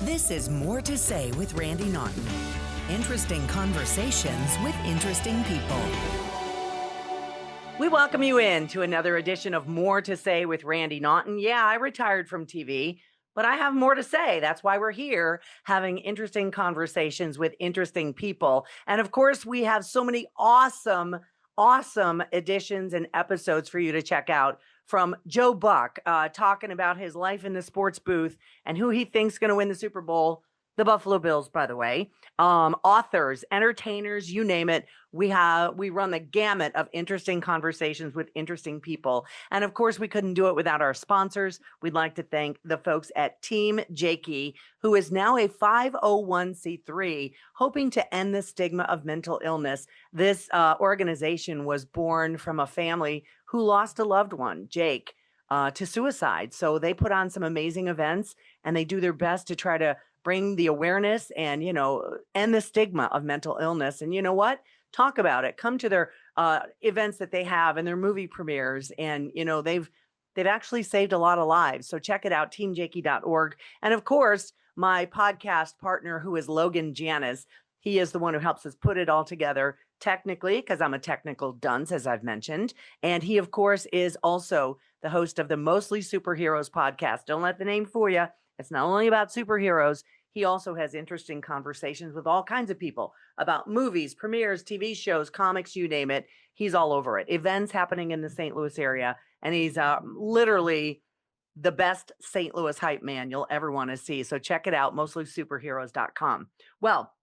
This is More to Say with Randy Naughton. Interesting conversations with interesting people. We welcome you in to another edition of More to Say with Randy Naughton. Yeah, I retired from TV, but I have more to say. That's why we're here having interesting conversations with interesting people. And of course, we have so many awesome editions and episodes for you to check out, from Joe Buck talking about his life in the sports booth and who he thinks is going to win the Super Bowl. The Buffalo Bills, by the way. Authors, entertainers, you name it. We run the gamut of interesting conversations with interesting people. And of course, we couldn't do it without our sponsors. We'd like to thank the folks at Team Jakey, who is now a 501c3, hoping to end the stigma of mental illness. This organization was born from a family who lost a loved one, Jake, to suicide. So they put on some amazing events, and they do their best to try to bring the awareness and, end the stigma of mental illness. And you know what? Talk about it. Come to their events that they have and their movie premieres. And, they've actually saved a lot of lives. So check it out, teamjakey.org. And of course, my podcast partner, who is Logan Janis, he is the one who helps us put it all together technically, because I'm a technical dunce, as I've mentioned. And he, of course, is also the host of the Mostly Superheroes podcast. Don't let the name fool you. It's not only about superheroes. He also has interesting conversations with all kinds of people about movies, premieres, TV shows, comics, you name it. He's all over it. Events happening in the St. Louis area. And he's literally the best St. Louis hype man you'll ever want to see. So check it out, mostlysuperheroes.com. Well,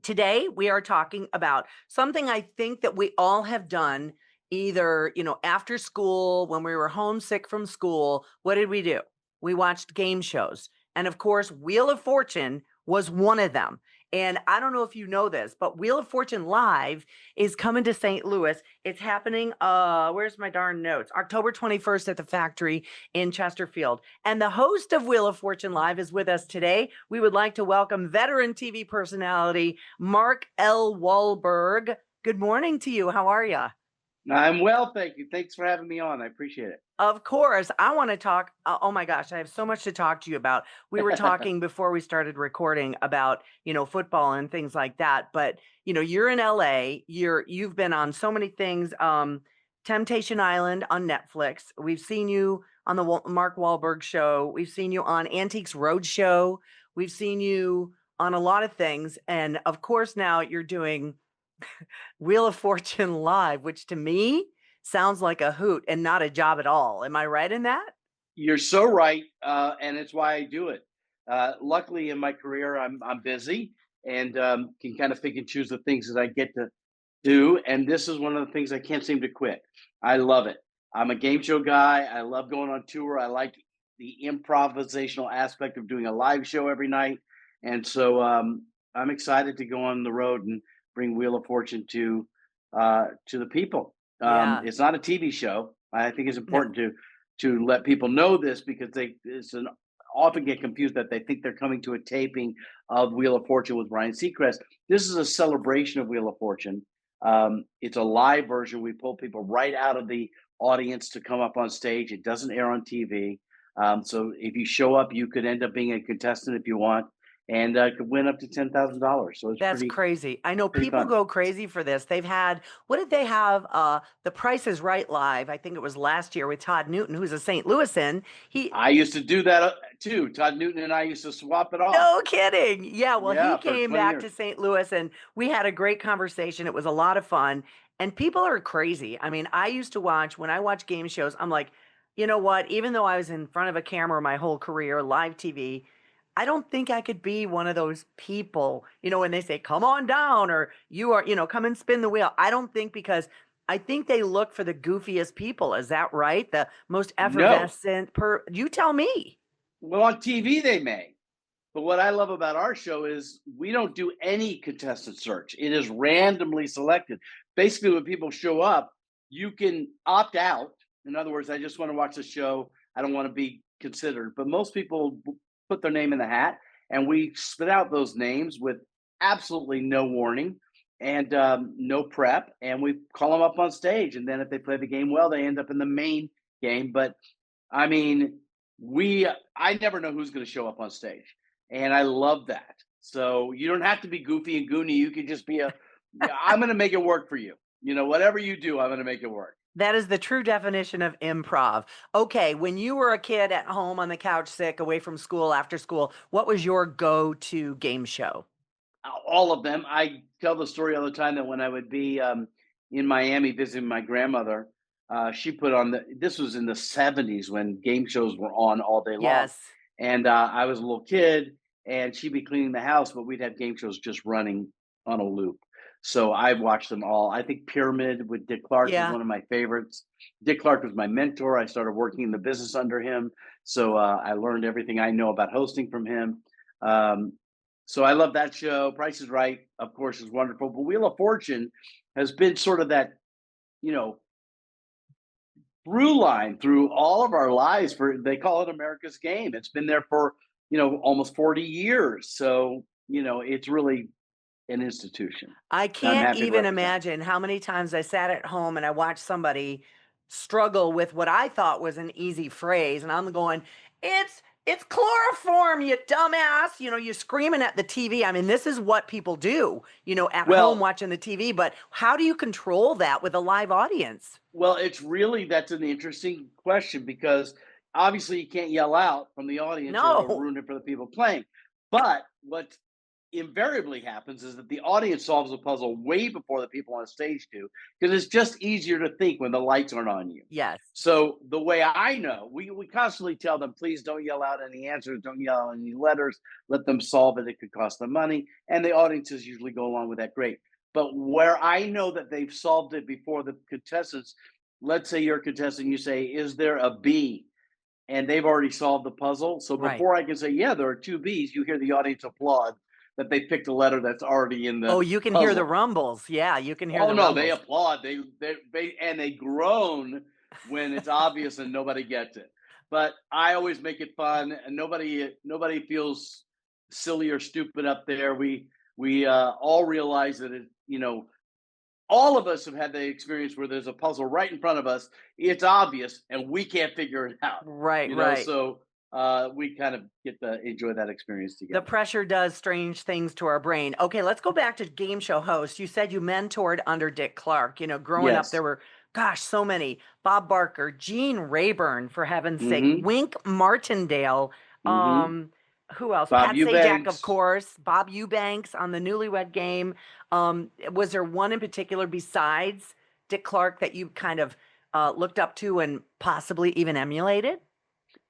today we are talking about something I think that we all have done, either, after school, when we were homesick from school. What did we do? We watched game shows. And of course, Wheel of Fortune was one of them. And I don't know if you know this, but Wheel of Fortune Live is coming to St. Louis. It's happening, where's my darn notes? October 21st at the Factory in Chesterfield. And the host of Wheel of Fortune Live is with us today. We would like to welcome veteran TV personality Mark L. Walberg. Good morning to you. How are you? I'm well, thank you. Thanks for having me on. I appreciate it. Of course. I want to talk. Oh my gosh, I have so much to talk to you about. We were talking before we started recording about, football and things like that. But, you're in LA. You've been on so many things. Temptation Island on Netflix. We've seen you on the Mark Wahlberg show. We've seen you on Antiques Roadshow. We've seen you on a lot of things. And of course, now you're doing Wheel of Fortune Live, which to me sounds like a hoot and not a job at all. Am I right in that? You're so right, and it's why I do it. Luckily, in my career, I'm busy and can kind of pick and choose the things that I get to do. And this is one of the things I can't seem to quit. I love it. I'm a game show guy. I love going on tour. I like the improvisational aspect of doing a live show every night. And so I'm excited to go on the road and bring Wheel of Fortune to the people. Yeah. It's not a TV show. I think it's important to let people know this, because often get confused that they think they're coming to a taping of Wheel of Fortune with Ryan Seacrest. This is a celebration of Wheel of Fortune. It's a live version. We pull people right out of the audience to come up on stage. It doesn't air on TV. So if you show up, you could end up being a contestant if you want, and could win up to $10,000. So that's crazy. I know people fun. Go crazy for this. They've had, what did they have? The Price is Right live. I think it was last year with Todd Newton, who's a St. Louisan. I used to do that too. Todd Newton and I used to swap it off. No kidding. Yeah. Well, he came back to years. St. Louis and we had a great conversation. It was a lot of fun. And people are crazy. I mean, I used to when I watch game shows, I'm like, you know what? Even though I was in front of a camera my whole career, live TV, I don't think I could be one of those people, when they say, come on down, or you are, come and spin the wheel. I don't think, because I think they look for the goofiest people. Is that right? The most effervescent you tell me. Well, on TV they may. But what I love about our show is we don't do any contestant search. It is randomly selected. Basically, when people show up, you can opt out. In other words, I just want to watch the show. I don't want to be considered. But most people put their name in the hat, and we spit out those names with absolutely no warning and no prep, and we call them up on stage. And then if they play the game well, they end up in the main game. But I mean, I never know who's going to show up on stage. And I love that. So you don't have to be goofy and goony. You can just be I'm going to make it work for you. Whatever you do, I'm going to make it work. That is the true definition of improv. Okay, when you were a kid at home on the couch, sick, away from school, after school, what was your go-to game show? All of them. I tell the story all the time that when I would be in Miami visiting my grandmother, she put on this was in the 70s when game shows were on all day long. Yes. And I was a little kid and she'd be cleaning the house, but we'd have game shows just running on a loop. So I watched them all. I think Pyramid with Dick Clark was Yeah. one of my favorites. Dick Clark was my mentor. I started working in the business under him. So I learned everything I know about hosting from him. So I love that show. Price is Right, of course, is wonderful. But Wheel of Fortune has been sort of that, you know, through line through all of our lives. They call it America's Game. It's been there for, almost 40 years. So, it's really an institution. I I'm can't happy to even represent. imagine how many times I sat at home and I watched somebody struggle with what I thought was an easy phrase. And I'm going, it's chloroform, you dumbass. You're screaming at the TV. I mean, this is what people do, at home Well, watching the TV. But how do you control that with a live audience? well, that's an interesting question because obviously you can't yell out from the audience or it'll No. ruin it for the people playing. But what invariably happens is that the audience solves the puzzle way before the people on stage do, because it's just easier to think when the lights aren't on you. Yes. So the way I know, we constantly tell them, please don't yell out any answers, don't yell out any letters, let them solve it. It could cost them money. And the audiences usually go along with that. Great. But where I know that they've solved it before the contestants, let's say you're a contestant, you say, is there a B? And they've already solved the puzzle. So Right. before I can say, yeah, there are two B's, you hear the audience applaud that they picked a letter that's already in the Oh, you can hear the puzzle. rumbles. Yeah, you can hear Oh the no, they rumbles. applaud. They groan when it's obvious and nobody gets it. But I always make it fun, and nobody feels silly or stupid up there. We all realize that all of us have had the experience where there's a puzzle right in front of us. It's obvious, and we can't figure it out. Right, right. So we kind of get to enjoy that experience The together. pressure does strange things to our brain. Okay, let's go back to game show hosts. You said you mentored under Dick Clark. Growing up, Yes. there were, gosh, so many. Bob Barker, Gene Rayburn, for heaven's sake, Mm-hmm. Wink Martindale. Mm-hmm. Who else? Bob Pat Sajak, of Eubanks. course. Bob Eubanks on the Newlywed Game. Was there one in particular besides Dick Clark that you kind of looked up to and possibly even emulated?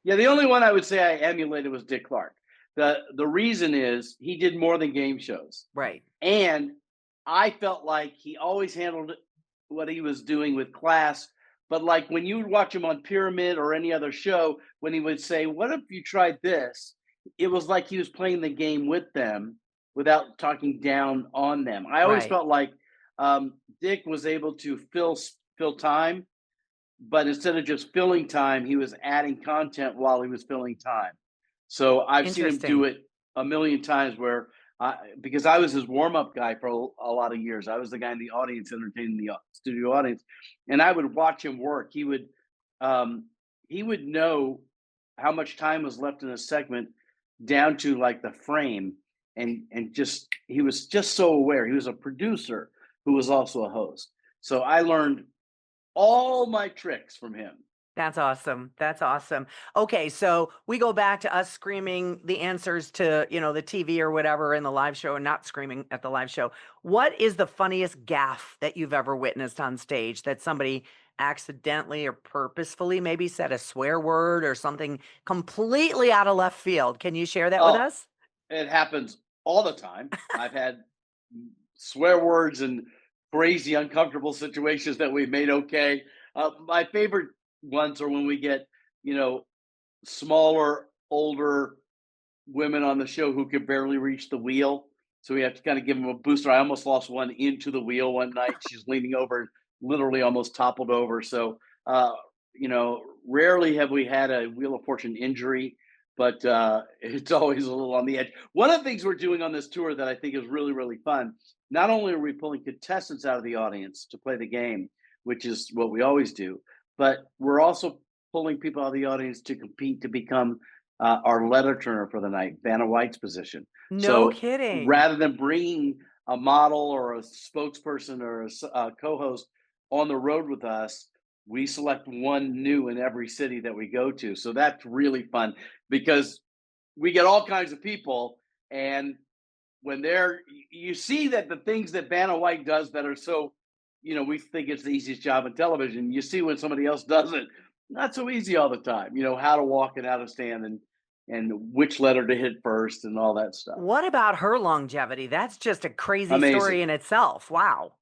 Yeah, the only one I would say I emulated was Dick Clark. The reason is he did more than game shows. Right. And I felt like he always handled what he was doing with class. But like when you would watch him on Pyramid or any other show, when he would say, what if you tried this? It was like he was playing the game with them without talking down on them. I always Right. felt like Dick was able to fill time, but instead of just filling time, he was adding content while he was filling time. So I've seen him do Interesting. it a million times where because I was his warm-up guy for a lot of years. I was the guy in the audience entertaining the studio audience, and I would watch him work. He would know how much time was left in a segment down to like the frame, and just he was just so aware. He was a producer who was also a host. So I learned all my tricks from him. That's awesome. That's awesome. Okay, so we go back to us screaming the answers to, the TV or whatever in the live show and not screaming at the live show. What is the funniest gaffe that you've ever witnessed on stage that somebody accidentally or purposefully maybe said a swear word or something completely out of left field? Can you share that with Oh, us? it happens all the time. I've had swear words and crazy, uncomfortable situations that we've made okay. My favorite ones are when we get, smaller, older women on the show who can barely reach the wheel. So we have to kind of give them a booster. I almost lost one into the wheel one night. She's leaning over and literally almost toppled over. So, rarely have we had a Wheel of Fortune injury, but it's always a little on the edge. One of the things we're doing on this tour that I think is really, really fun, not only are we pulling contestants out of the audience to play the game, which is what we always do, but we're also pulling people out of the audience to compete to become our letter turner for the night, Vanna White's position. No So kidding. rather than bringing a model or a spokesperson or a co-host on the road with us, we select one new in every city that we go to. So that's really fun because we get all kinds of people, and when you see that the things that Vanna White does that are so, we think it's the easiest job in television. You see when somebody else does it, not so easy all the time. How to walk and how to stand and which letter to hit first and all that stuff. What about her longevity? That's just a crazy Amazing. story in itself. Wow.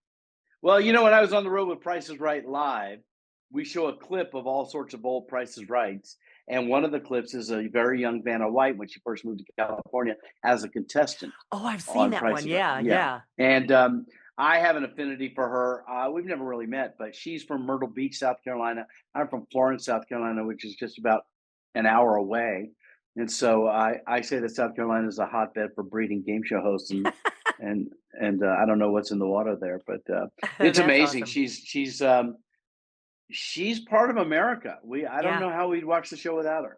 Well, when I was on the road with Price is Right Live, we show a clip of all sorts of old Price is Rights. And one of the clips is a very young Vanna White when she first moved to California as a contestant Oh, I've seen on that Price one. is Right. Yeah, Yeah. yeah. And I have an affinity for her. We've never really met, but she's from Myrtle Beach, South Carolina. I'm from Florence, South Carolina, which is just about an hour away. And so I say that South Carolina is a hotbed for breeding game show hosts, and I don't know what's in the water there, but it's That's amazing. awesome. She's part of America. I don't Yeah. know how we'd watch the show without her.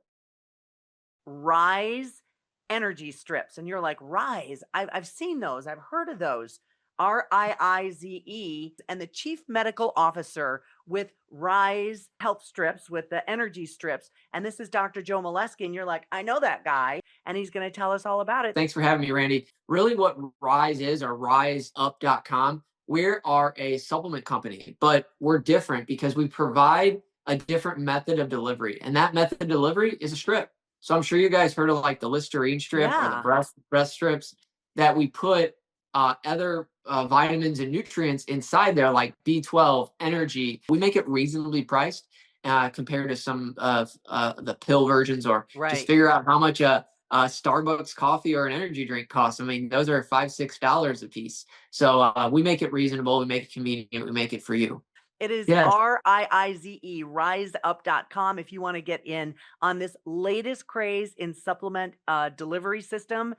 Rise energy strips. And you're like, Rise? I've seen those. I've heard of those. RIIZE, and the chief medical officer with Rise Health Strips, with the energy strips. And this is Dr. Joe Molesky. And you're like, I know that guy. And he's going to tell us all about it. Thanks for having me, Randy. Really what Rise is, or riseup.com, we are a supplement company, but we're different because we provide a different method of delivery. And that method of delivery is a strip. So I'm sure you guys heard of like the Listerine strip or the Yeah. breast strips that we put other vitamins and nutrients inside there, like B12, energy. We make it reasonably priced compared to some of the pill versions, or just Right. figure out how much Starbucks coffee or an energy drink costs. I mean, those are $5-6 a piece. So we make it reasonable. We make it convenient. We make it for you. It is Yes. RIIZE, riseup.com. If you want to get in on this latest craze in supplement delivery system,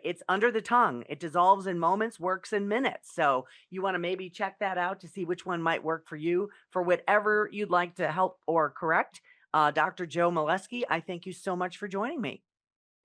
it's under the tongue. It dissolves in moments, works in minutes. So you want to maybe check that out to see which one might work for you for whatever you'd like to help or correct. Dr. Joe Molesky, I thank you so much for joining me.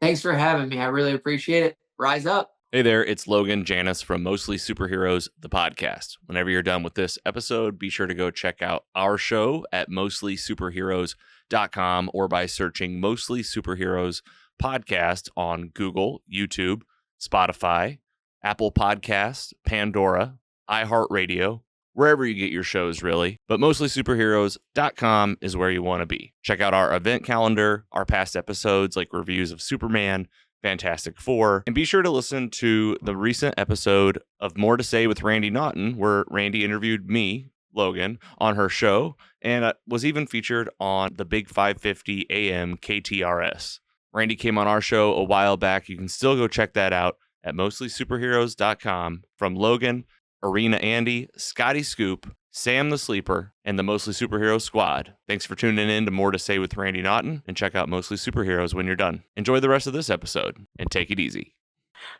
Thanks for having me. I really appreciate it. Rise up. Hey there, it's Logan Janis from Mostly Superheroes, the podcast. Whenever you're done with this episode, be sure to go check out our show at mostlysuperheroes.com or by searching Mostly Superheroes Podcast on Google, YouTube, Spotify, Apple Podcasts, Pandora, iHeartRadio, wherever you get your shows, really. But mostlysuperheroes.com is where you want to be. Check out our event calendar, our past episodes like reviews of Superman, Fantastic Four, and be sure to listen to the recent episode of More to Say with Randy Naughton, where Randy interviewed me, Logan, on her show, and was even featured on the Big 550 AM KTRS. Randy came on our show a while back. You can still go check that out at mostlysuperheroes.com. From Logan, Arena Andy, Scotty Scoop, Sam the Sleeper, and the Mostly Superhero Squad. Thanks for tuning in to More to Say with Randy Naughton, and check out Mostly Superheroes when you're done. Enjoy the rest of this episode, and take it easy.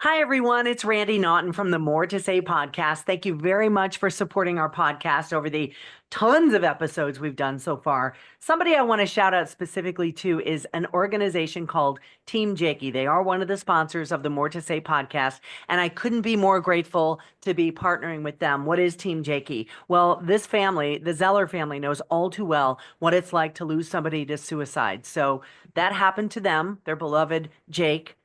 Hi, everyone. It's Randy Naughton from the More to Say podcast. Thank you very much for supporting our podcast over the tons of episodes we've done so far. Somebody I want to shout out specifically to is an organization called Team Jakey. They are one of the sponsors of the More to Say podcast, and I couldn't be more grateful to be partnering with them. What is Team Jakey? Well, this family, the Zeller family, knows all too well what it's like to lose somebody to suicide. So that happened to them. Their beloved Jake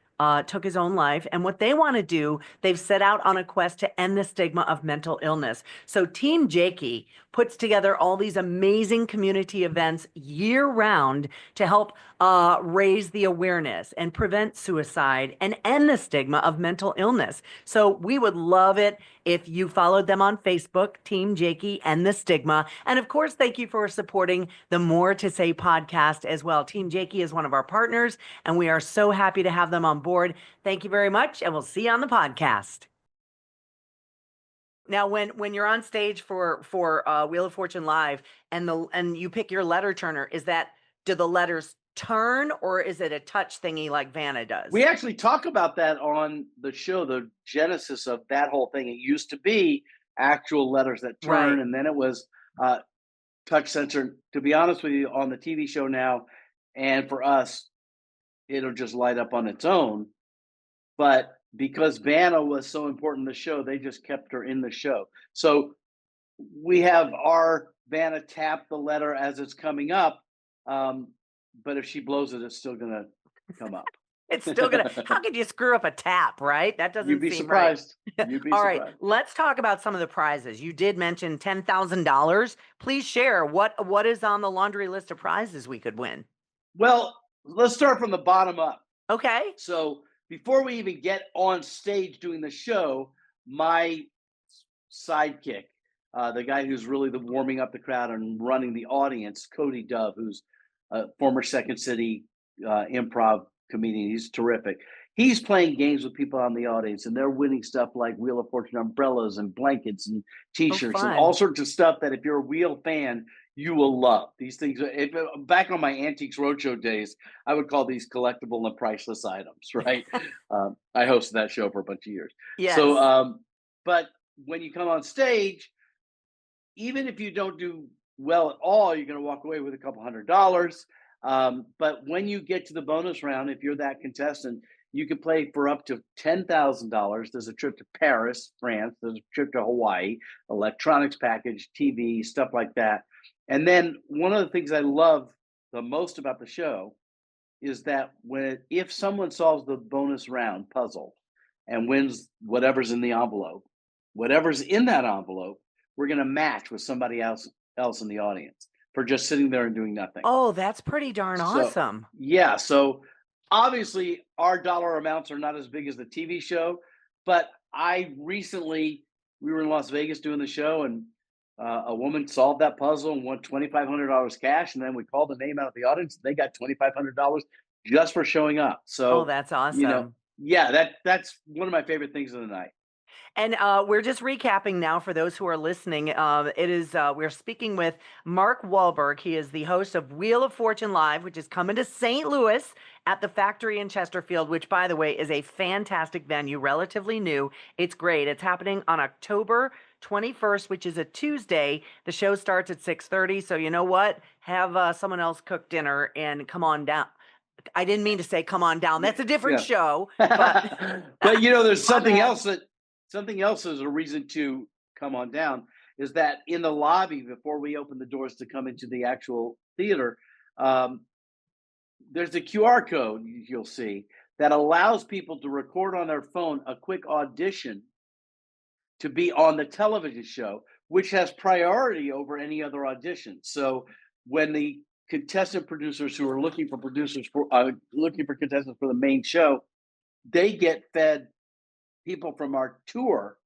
took his own life. And what they want to do, they've set out on a quest to end the stigma of mental illness. So Team Jakey puts together all these amazing community events year round to help raise the awareness and prevent suicide and end the stigma of mental illness. So we would love it if you followed them on Facebook, Team Jakey and the Stigma. And of course, thank you for supporting the More to Say podcast as well. Team Jakey is one of our partners, and we are so happy to have them on board. Thank you very much, and we'll see you on the podcast. Now, when you're on stage for Wheel of Fortune Live and you pick your letter turner, do the letters turn, or is it a touch thingy like Vanna does? We actually talk about that on the show, the genesis of that whole thing. It used to be actual letters that turn, Right. and then it was touch sensor. To be honest with you, on the TV show now, and for us, it'll just light up on its own. But because Vanna was so important in the show, they just kept her in the show. So we have our Vanna tap the letter as it's coming up. But if she blows it, it's still going to come up. It's still going to, how could you screw up a tap, right? That doesn't You'd be seem surprised. right. You'd be All surprised. right, let's talk about some of the prizes. You did mention $10,000. Please share what is on the laundry list of prizes we could win. Well, let's start from the bottom up. Okay. So before we even get on stage doing the show, my sidekick, the guy who's really warming up the crowd and running the audience, Cody Dove, who's a former Second City improv comedian. He's terrific. He's playing games with people on the audience, and they're winning stuff like Wheel of Fortune umbrellas and blankets and T-shirts and all sorts of stuff that if you're a Wheel fan, you will love. These things, back on my Antiques Roadshow days, I would call these collectible and priceless items, right? I hosted that show for a bunch of years. Yes. So, but when you come on stage, even if you don't do well at all, you're going to walk away with a couple $100. But when you get to the bonus round, if you're that contestant, you can play for up to $10,000. There's a trip to Paris, France. There's a trip to Hawaii, electronics package, TV, stuff like that. And then one of the things I love the most about the show is that if someone solves the bonus round puzzle and wins whatever's in the envelope, whatever's in that envelope, we're going to match with somebody else in the audience for just sitting there and doing nothing. Oh, that's pretty darn awesome. Yeah. So obviously our dollar amounts are not as big as the TV show, but we were in Las Vegas doing the show, and a woman solved that puzzle and won $2,500 cash. And then we called the name out of the audience. They got $2,500 just for showing up. So, that's awesome. That's one of my favorite things of the night. And we're just recapping now for those who are listening. We're speaking with Mark Walberg. He is the host of Wheel of Fortune Live, which is coming to St. Louis at the Factory in Chesterfield, which, by the way, is a fantastic venue, relatively new. It's great. It's happening on October 21st, which is a Tuesday. The show starts at 6:30. So you know what? Have someone else cook dinner and come on down. I didn't mean to say come on down. That's a different show. But, but there's something else is a reason to come on down, is that in the lobby before we open the doors to come into the actual theater, there's a QR code you'll see that allows people to record on their phone a quick audition to be on the television show, which has priority over any other audition. So when the contestant producers who are looking for contestants for the main show, they get fed people from our tour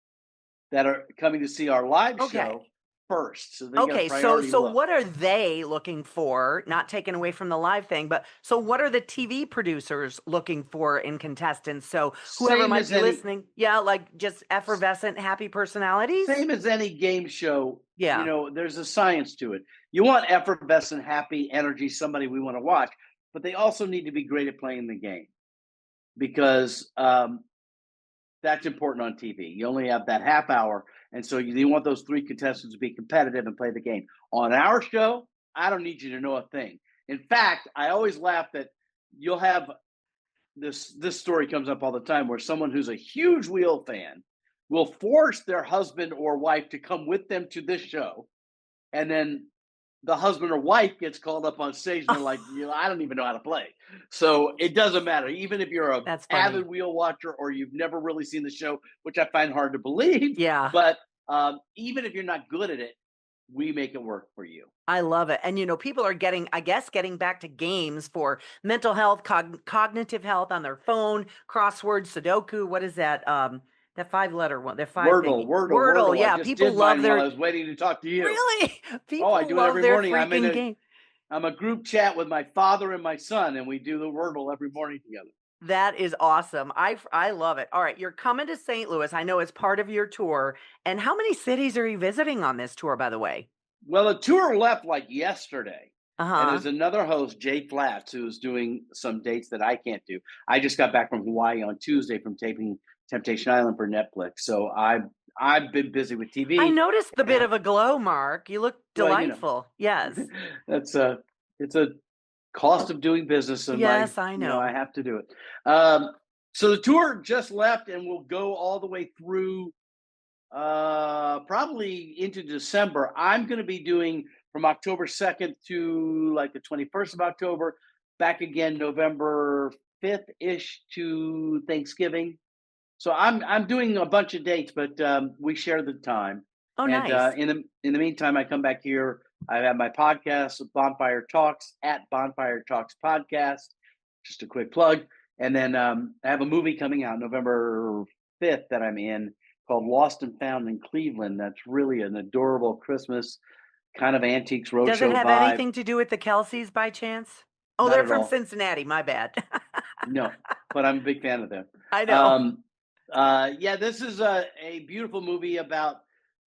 that are coming to see our live show first. So what are they looking for? Not taken away from the live thing, but so what are the TV producers looking for in contestants? So whoever might be listening, like just effervescent, happy personalities? Same as any game show. Yeah. There's a science to it. You want effervescent, happy energy, somebody we want to watch, but they also need to be great at playing the game, because that's important on TV. You only have that half hour. And so you want those three contestants to be competitive and play the game. On our show, I don't need you to know a thing. In fact, I always laugh that you'll have this story comes up all the time where someone who's a huge Wheel fan will force their husband or wife to come with them to this show. And then the husband or wife gets called up on stage and they're like, I don't even know how to play. So it doesn't matter. Even if you're an avid Wheel watcher or you've never really seen the show, which I find hard to believe. Yeah. But even if you're not good at it, we make it work for you. I love it. And, people are getting back to games for mental health, cognitive health on their phone, crossword, Sudoku. What is that? That 5-letter one. That Wordle. Yeah, people love their. I was waiting to talk to you. Really? People I do it love every their morning. freaking game. I'm a group chat with my father and my son, and we do the Wordle every morning together. That is awesome. I love it. All right, you're coming to St. Louis. I know it's part of your tour. And how many cities are you visiting on this tour, by the way? Well, the tour left like yesterday. Uh-huh. And there's another host, Jay Flats, who's doing some dates that I can't do. I just got back from Hawaii on Tuesday from taping Temptation Island for Netflix. So I've been busy with TV. I noticed the bit of a glow, Mark. You look delightful. Yes. It's a cost of doing business. And Yes, I know. I have to do it. So the tour just left and will go all the way through probably into December. I'm going to be doing from October 2nd to like the 21st of October, back again November 5th ish to Thanksgiving. So I'm doing a bunch of dates, but we share the time. Oh, And nice. in the meantime, I come back here. I have my podcast, Bonfire Talks, at Bonfire Talks Podcast. Just a quick plug. And then I have a movie coming out November 5th that I'm in called Lost and Found in Cleveland. That's really an adorable Christmas kind of antiques roadshow Does it have vibe. anything to do with the Kelseys by chance? Oh, Not they're at from all. Cincinnati. My bad. No, but I'm a big fan of them. I know. Yeah, this is a beautiful movie about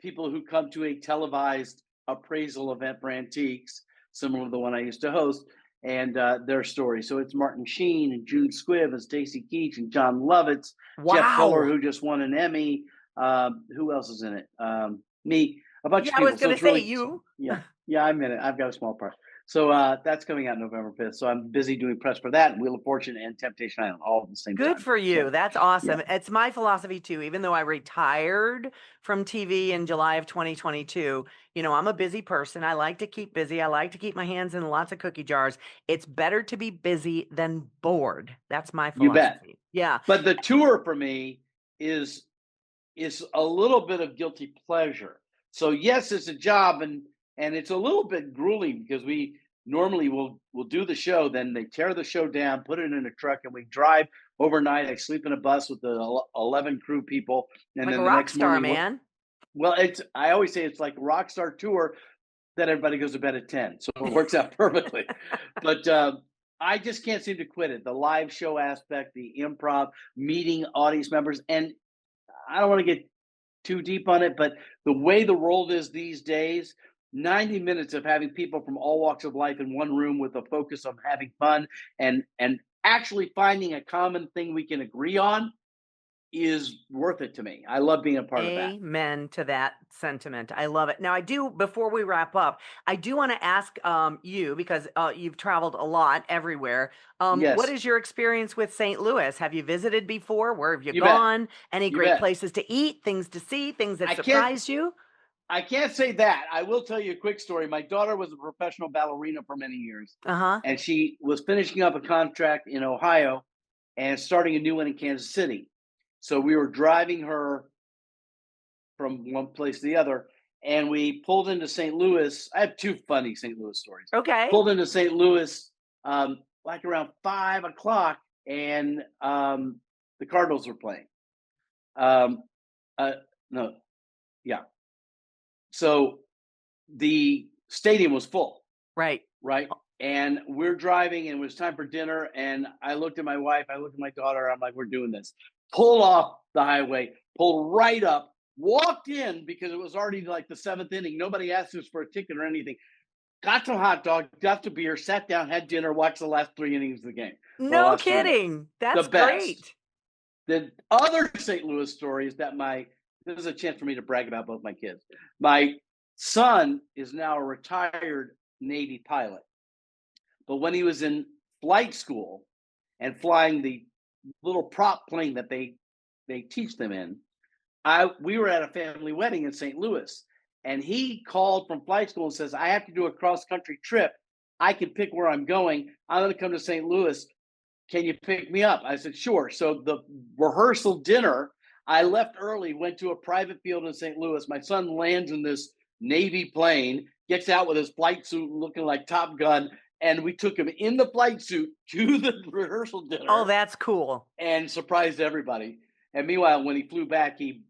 people who come to a televised appraisal event for antiques, similar to the one I used to host, and their story. So it's Martin Sheen and June Squibb and Stacy Keach and John Lovitz, Jeff Fuller, Wow. who just won an Emmy. Who else is in it? Me, a bunch Yeah, of I people. was going to it's say really, you. yeah, I'm in it. I've got a small part. So that's coming out November 5th. So I'm busy doing press for that, and Wheel of Fortune and Temptation Island all at the same time. Good for you. So, That's awesome. It's my philosophy too. Even though I retired from TV in July of 2022, I'm a busy person. I like to keep busy. I like to keep my hands in lots of cookie jars. It's better to be busy than bored. That's my You bet. philosophy. Yeah. But the tour for me is a little bit of guilty pleasure. So yes, it's a job, and it's a little bit grueling because we normally will do the show, then they tear the show down, put it in a truck, and we drive overnight. I sleep in a bus with the 11 crew people, and Like then a the rock next star, morning. man. Well, I always say it's like a rock star tour that everybody goes to bed at 10, so it works out perfectly. But I just can't seem to quit it. The live show aspect, the improv, meeting audience members, and I don't want to get too deep on it, but the way the world is these days, 90 minutes of having people from all walks of life in one room with a focus on having fun and actually finding a common thing we can agree on is worth it to me. I love being a part of that. Amen to that sentiment. I love it. Now, before we wrap up, I do want to ask you, because you've traveled a lot everywhere. Yes. What is your experience with St. Louis? Have you visited before? Where have you You bet. gone? Any You great bet. places to eat, things to see, things that I can't- surprised you? I can't say that. I will tell you a quick story. My daughter was a professional ballerina for many years, Uh-huh. and she was finishing up a contract in Ohio and starting a new one in Kansas City. So we were driving her from one place to the other, and we pulled into St. Louis. I have two funny St. Louis stories. Okay. Pulled into St. Louis like around 5 o'clock, and the Cardinals were playing. No, yeah. So the stadium was full, Right. and we're driving, and it was time for dinner. And I looked at my wife, I looked at my daughter. I'm like, we're doing this. Pulled off the highway, pulled right up, walked in because it was already like the 7th inning. Nobody asked us for a ticket or anything. Got some hot dog, got some beer, sat down, had dinner, watched the last 3 innings of the game. No kidding. That's The best. great. The other St. Louis story is that this is a chance for me to brag about both my kids. My son is now a retired Navy pilot. But when he was in flight school and flying the little prop plane that they teach them in, we were at a family wedding in St. Louis, and he called from flight school and says, I have to do a cross-country trip. I can pick where I'm going. I'm going to come to St. Louis. Can you pick me up? I said, sure. So the rehearsal dinner, I left early, went to a private field in St. Louis. My son lands in this Navy plane, gets out with his flight suit looking like Top Gun, and we took him in the flight suit to the rehearsal dinner. Oh, that's cool. And surprised everybody. And meanwhile, when he flew back, he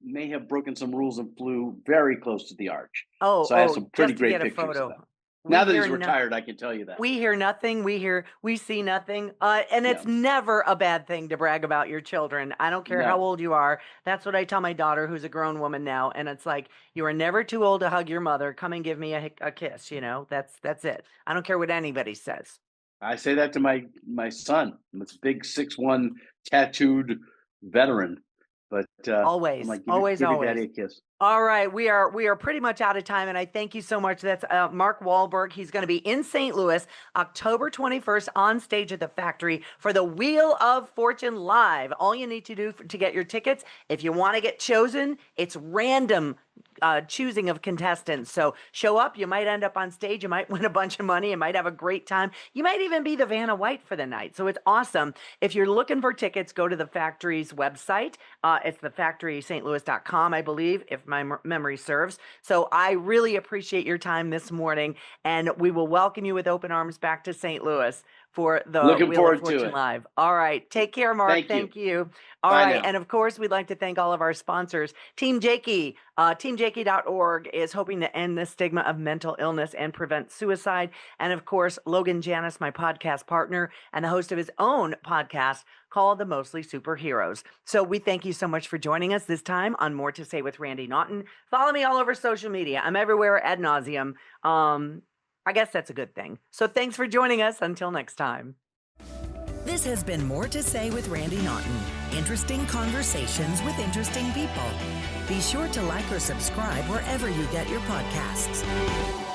may have broken some rules and flew very close to the arch. So I have some pretty just to great get a pictures photo. of that. Now that he's retired, I can tell you that. We hear nothing. We see nothing. And it's never a bad thing to brag about your children. I don't care how old you are. That's what I tell my daughter, who's a grown woman now. And it's like, you are never too old to hug your mother. Come and give me a kiss. That's it. I don't care what anybody says. I say that to my son. This big 6'1" tattooed veteran. But always, I'm like, always. give your daddy a kiss. All right, we are pretty much out of time, and I thank you so much. That's Mark Walberg. He's going to be in St. Louis, October 21st, on stage at the Factory for the Wheel of Fortune Live. All you need to do to get your tickets, if you want to get chosen, it's random choosing of contestants. So show up. You might end up on stage. You might win a bunch of money. You might have a great time. You might even be the Vanna White for the night. So it's awesome. If you're looking for tickets, go to the Factory's website. It's thefactorystlouis.com, I believe, if my memory serves. So I really appreciate your time this morning, and we will welcome you with open arms back to St. Louis for the Looking Wheel forward of Fortune to it. Live. All right. Take care, Mark. Thank you. you. All Bye right. now. And of course, we'd like to thank all of our sponsors. Team Jakey, teamjakey.org is hoping to end the stigma of mental illness and prevent suicide. And of course, Logan Janis, my podcast partner and the host of his own podcast called The Mostly Superheroes. So we thank you so much for joining us this time on More to Say with Randy Naughton. Follow me all over social media. I'm everywhere ad nauseum. I guess that's a good thing. So thanks for joining us. Until next time. This has been More to Say with Randy Naughton. Interesting conversations with interesting people. Be sure to like or subscribe wherever you get your podcasts.